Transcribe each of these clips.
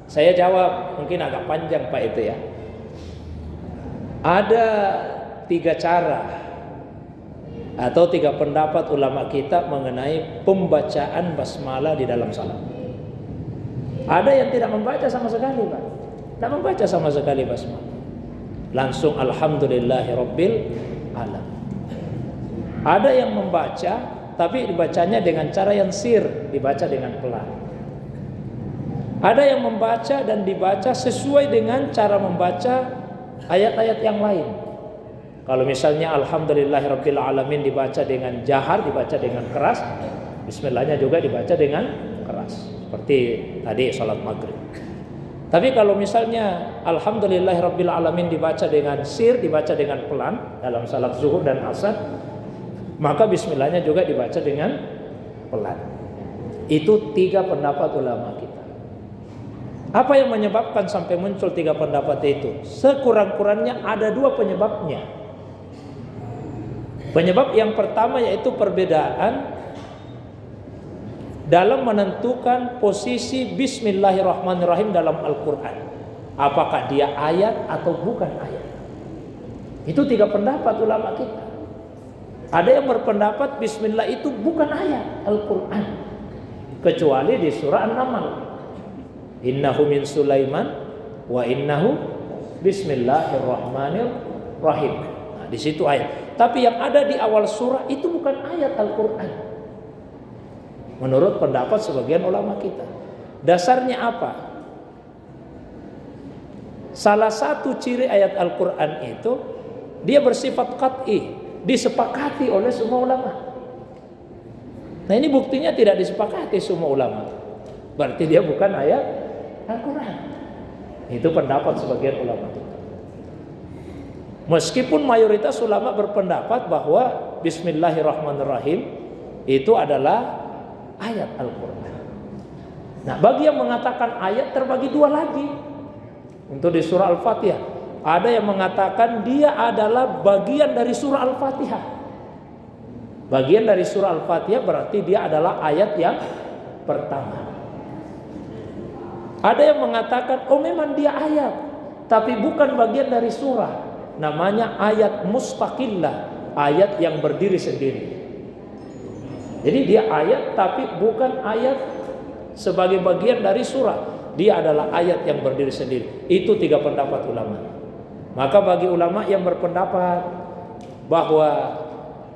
Saya jawab, mungkin agak panjang Pak itu ya. Ada 3 cara atau 3 pendapat ulama kita mengenai pembacaan basmalah di dalam salat. Ada yang tidak membaca sama sekali Pak, tidak membaca sama sekali basmalah, langsung alhamdulillahirabbil alamin. Ada yang membaca tapi dibacanya dengan cara yang sir, dibaca dengan pelan. Ada yang membaca dan dibaca sesuai dengan cara membaca ayat-ayat yang lain. Kalau misalnya alhamdulillahirabbil alamin dibaca dengan jahar, dibaca dengan keras, bismillahnya juga dibaca dengan keras, seperti tadi salat maghrib. Tapi kalau misalnya alhamdulillahirabbil alamin dibaca dengan sir, dibaca dengan pelan dalam salat zuhur dan asar, maka bismillahnya juga dibaca dengan pelan. Itu 3 pendapat ulama kita. Apa yang menyebabkan sampai muncul 3 pendapat itu? Sekurang-kurangnya ada 2 penyebabnya. Penyebab yang pertama yaitu perbedaan dalam menentukan posisi bismillahirrahmanirrahim dalam Al-Quran. Apakah dia ayat atau bukan ayat? Itu 3 pendapat ulama kita. Ada yang berpendapat bismillah itu bukan ayat Al-Quran, kecuali di surah An-Naml. Innahu min Sulaiman wa innahu bismillahirrahmanirrahim. Nah, di situ ayat. Tapi yang ada di awal surah itu bukan ayat Al-Quran, menurut pendapat sebagian ulama kita. Dasarnya apa? Salah satu ciri ayat Al-Quran itu dia bersifat qat'i, disepakati oleh semua ulama. Nah, ini buktinya tidak disepakati semua ulama, berarti dia bukan ayat Al-Quran. Itu pendapat sebagian ulama. Meskipun mayoritas ulama berpendapat bahwa bismillahirrahmanirrahim itu adalah ayat Al-Quran. Nah, bagi yang mengatakan ayat terbagi 2 lagi. Untuk di surah Al-Fatihah, ada yang mengatakan dia adalah bagian dari surah Al-Fatihah. Bagian dari surah Al-Fatihah berarti dia adalah ayat yang pertama. Ada yang mengatakan oh memang dia ayat, tapi bukan bagian dari surah. Namanya ayat mustaqillah, ayat yang berdiri sendiri. Jadi dia ayat tapi bukan ayat sebagai bagian dari surah. Dia adalah ayat yang berdiri sendiri. Itu 3 pendapat ulama. Maka bagi ulama yang berpendapat bahwa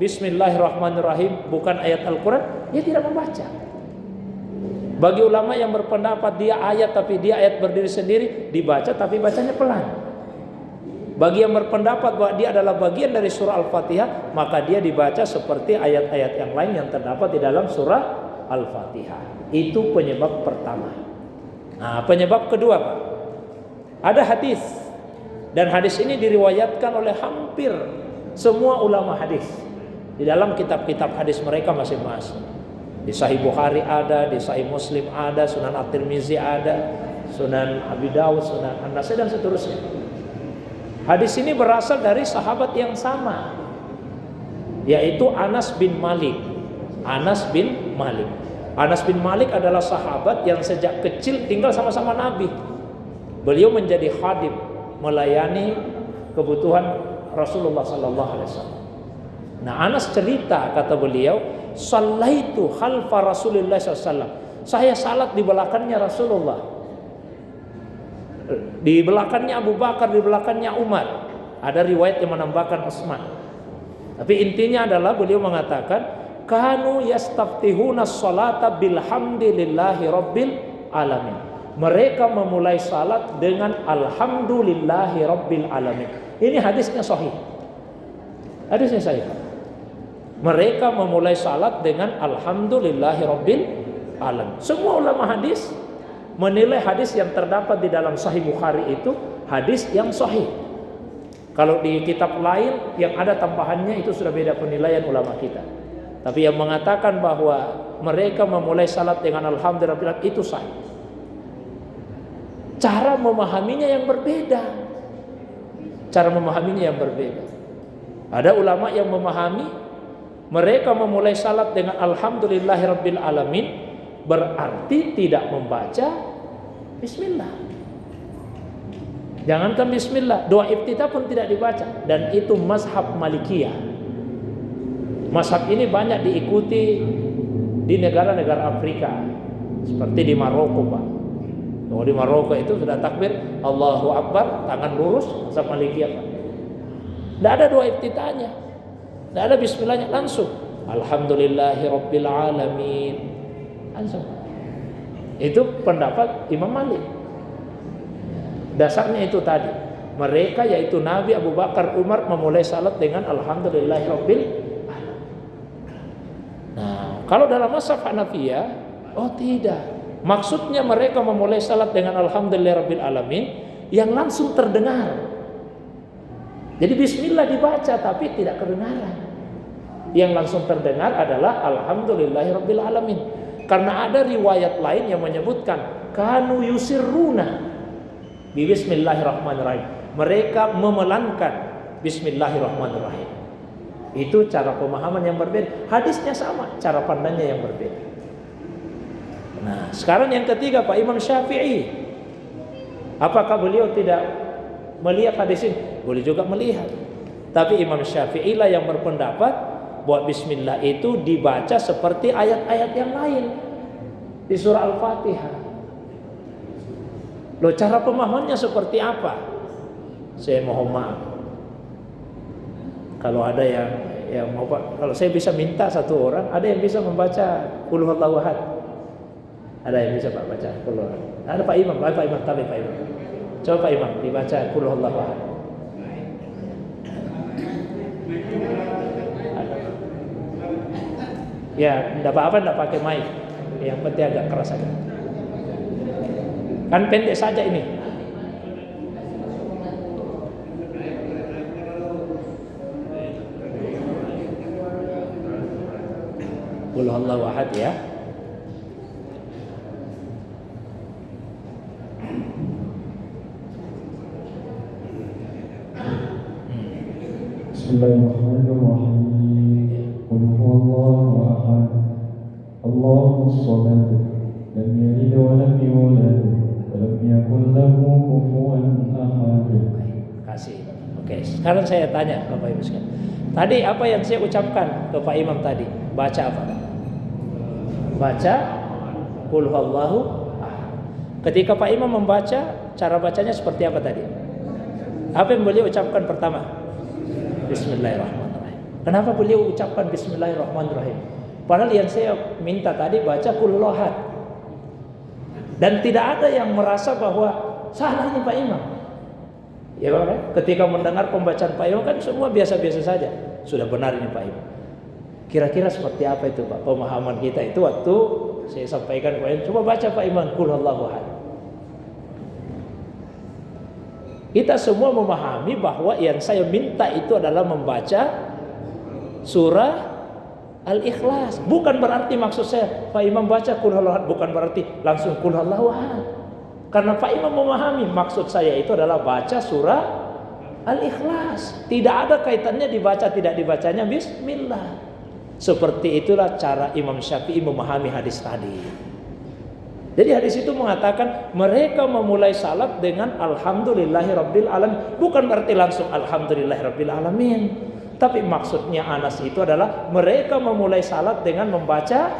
bismillahirrahmanirrahim bukan ayat Al-Quran, dia tidak membaca. Bagi ulama yang berpendapat dia ayat tapi dia ayat berdiri sendiri, dibaca tapi bacanya pelan. Bagi yang berpendapat bahwa dia adalah bagian dari surah Al-Fatihah, maka dia dibaca seperti ayat-ayat yang lain yang terdapat di dalam surah Al-Fatihah. Itu penyebab pertama. Nah, penyebab kedua Pak, ada hadis, dan hadis ini diriwayatkan oleh hampir semua ulama hadis di dalam kitab-kitab hadis mereka masing-masing. Di Sahih Bukhari ada, di Sahih Muslim ada, Sunan At-Tirmizi ada, Sunan Abi Dawud, Sunan An-Nasai dan seterusnya. Hadis ini berasal dari sahabat yang sama, yaitu Anas bin Malik. Anas bin Malik. Anas bin Malik adalah sahabat yang sejak kecil tinggal sama-sama Nabi. Beliau menjadi khadim, melayani kebutuhan Rasulullah sallallahu alaihi wasallam. Nah, Anas cerita, kata beliau, "Shallaitu khalfa Rasulillah sallallahu alaihi wasallam." Saya salat di belakangnya Rasulullah. Di belakangnya Abu Bakar, di belakangnya Umar. Ada riwayat yang menambahkan Utsman. Tapi intinya adalah beliau mengatakan, "Kanu yastaftihuna sholata bilhamdillahi rabbil alamin." Mereka memulai salat dengan alhamdulillahi rabbil alamin. Ini hadisnya sahih. Hadisnya sahih. Mereka memulai salat dengan alhamdulillahi rabbil alamin. Semua ulama hadis menilai hadis yang terdapat di dalam Sahih Bukhari itu hadis yang sahih. Kalau di kitab lain yang ada tambahannya itu sudah beda penilaian ulama kita. Tapi yang mengatakan bahwa mereka memulai salat dengan alhamdulillah itu sahih. Cara memahaminya yang berbeda. Cara memahaminya yang berbeda. Ada ulama yang memahami mereka memulai salat dengan alhamdulillahirabbil alamin berarti tidak membaca Bismillah. Jangankan bismillah, doa iftitah pun tidak dibaca. Dan itu mazhab Malikiyah. Mazhab ini banyak diikuti di negara-negara Afrika, seperti di Maroko, Pak. Kalau di Maroko itu sudah takbir Allahu Akbar, tangan lurus, mazhab Malikiyah, Pak. Tidak ada doa iftitahnya, tidak ada bismillahnya, langsung Alhamdulillahirabbil alamin, langsung. Itu pendapat Imam Malik. Dasarnya itu tadi, mereka yaitu Nabi, Abu Bakar, Umar memulai salat dengan Alhamdulillahirabbil alamin. Nah, kalau dalam mazhab Hanafiyah, oh tidak. Maksudnya mereka memulai salat dengan Alhamdulillahirabbil alamin yang langsung terdengar. Jadi bismillah dibaca tapi tidak kedengaran. Yang langsung terdengar adalah Alhamdulillahirabbil alamin. Karena ada riwayat lain yang menyebutkan kanu yusirruna bi bismillahirrahmanirrahim. Mereka memelankan bismillahirrahmanirrahim. Itu cara pemahaman yang berbeda. Hadisnya sama, cara pandangnya yang berbeda. Nah, sekarang yang ketiga Pak Imam Syafi'i. Apakah beliau tidak melihat hadis ini? Boleh juga melihat. Tapi Imam Syafi'i lah yang berpendapat bahwa bismillah itu dibaca seperti ayat-ayat yang lain di surah Al-Fatihah. Loh, cara pemahamannya seperti apa? Saya mohon maaf. Kalau ada yang mau Pak, kalau saya bisa minta satu orang, ada yang bisa membaca Qul huwallahu ahad. Ada yang bisa Pak baca Qul huwallahu ahad. Ada Pak Imam, Pak Imam, tapi Pak Imam. Coba Pak Imam dibaca Qul huwallahu ahad. Ya, enggak apa-apa, enggak pakai mic. Yang penting agak keras aja. Kan pendek saja ini. Qul huwallahu ahad ya. Bismillahirrahmanirrahim. Qul huwallahu ahad. Allahus samad. Lam yalid wa lam yulad wa lam yakul lahu kufuwan ahad. Kasih. Oke, sekarang saya tanya Bapak Ibu sekalian. Tadi apa yang saya ucapkan ke Pak Imam tadi? Baca apa? Baca Qul huwallahu ahad. Ketika Pak Imam membaca, cara bacanya seperti apa tadi? Apa yang beliau ucapkan pertama? Bismillahirrahmanirrahim. Kenapa beliau ucapkan Bismillahirrahmanirrahim? Padahal yang saya minta tadi baca Qul huwallahu ahad. Dan tidak ada yang merasa bahwa salahnya Pak Imam. Ya Pak, ketika mendengar pembacaan Pak Imam kan semua biasa-biasa saja. Sudah benar ini Pak Imam. Kira-kira seperti apa itu Pak pemahaman kita itu waktu saya sampaikan kepada Imam, coba baca Pak Imam Qul huwallahu ahad. Kita semua memahami bahwa yang saya minta itu adalah membaca surah Al-Ikhlas. Bukan berarti maksud saya Pak Imam baca Qul huwallahu ahad, bukan berarti langsung Qul huwallahu ahad. Karena Pak Imam memahami maksud saya itu adalah baca surah Al-Ikhlas. Tidak ada kaitannya dibaca tidak dibacanya bismillah. Seperti itulah cara Imam Syafi'i memahami hadis tadi. Jadi hadis itu mengatakan mereka memulai salat dengan Alhamdulillahirabbil alamin. Bukan berarti langsung Alhamdulillahirabbil alamin. Tapi maksudnya Anas itu adalah mereka memulai salat dengan membaca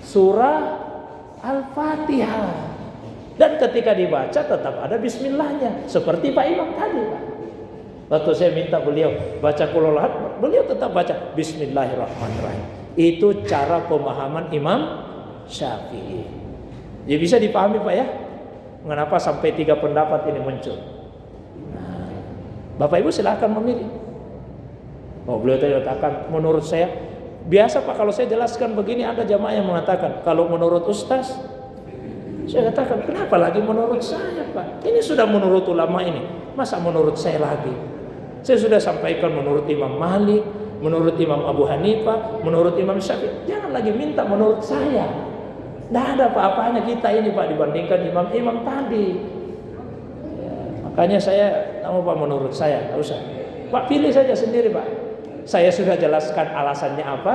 surah Al-Fatihah. Dan ketika dibaca tetap ada bismillahnya. Seperti Pak Imam tadi Pak. Waktu saya minta beliau baca Qul huwallahu ahad, beliau tetap baca Bismillahirrahmanirrahim. Itu cara pemahaman Imam Syafi'i. Ya bisa dipahami Pak ya, mengapa sampai 3 pendapat ini muncul. Nah, Bapak Ibu silahkan memilih. Oh, beliau tadi katakan menurut saya biasa Pak, kalau saya jelaskan begini ada jamaah yang mengatakan kalau menurut Ustaz. Saya katakan kenapa lagi menurut saya Pak? Ini sudah menurut ulama ini, masa menurut saya lagi? Saya sudah sampaikan menurut Imam Malik, menurut Imam Abu Hanifah, menurut Imam Syafi'i. Jangan lagi minta menurut saya. Tidak ada apa-apanya kita ini Pak dibandingkan imam-imam tadi. Ya, makanya saya tak mau Pak menurut saya, tak usah. Pak pilih saja sendiri Pak. Saya sudah jelaskan alasannya apa,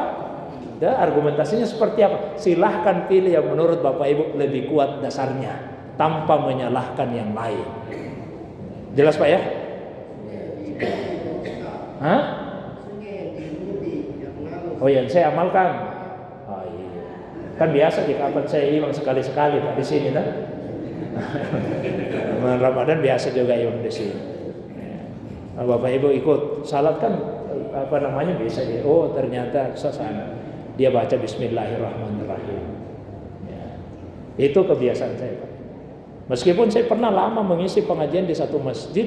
dan argumentasinya seperti apa. Silahkan pilih yang menurut Bapak Ibu lebih kuat dasarnya. tanpa menyalahkan yang lain. Jelas Pak ya? Hah? Oh yang saya amalkan. Oh iya. Kan biasa di kapan saya imam sekali-sekali Pak di sini kan? Ramadan biasa juga imam di sini. Nah, Bapak Ibu ikut salat kan bisa dia. Oh ternyata sesana dia baca Bismillahirrahmanirrahim. Ya. Itu kebiasaan saya Pak. Meskipun saya pernah lama mengisi pengajian di satu masjid,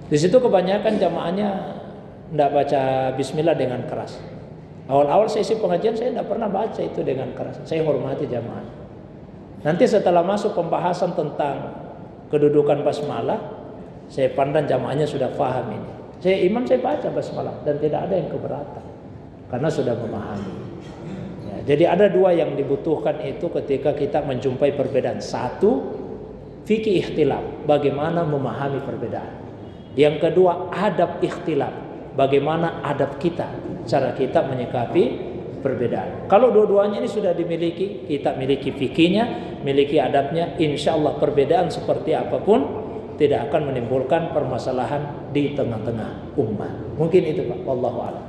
di situ kebanyakan jamaahnya tidak baca Bismillah dengan keras. Awal-awal saya isi pengajian saya tidak pernah baca itu dengan keras. Saya hormati jamaah. Nanti setelah masuk pembahasan tentang kedudukan basmalah, saya pandang jamaahnya sudah paham ini. Saya baca basmalah dan tidak ada yang keberatan karena sudah memahami. Ya, jadi ada dua yang dibutuhkan itu ketika kita menjumpai perbedaan. Satu, fikih ikhtilaf, bagaimana memahami perbedaan. Yang kedua, adab ikhtilaf, bagaimana adab kita, cara kita menyikapi perbedaan. Kalau dua-duanya ini sudah dimiliki, kita miliki fikihnya, miliki adabnya, insya Allah perbedaan seperti apapun tidak akan menimbulkan permasalahan di tengah-tengah umat. Mungkin itu Pak. Wallahu a'lam.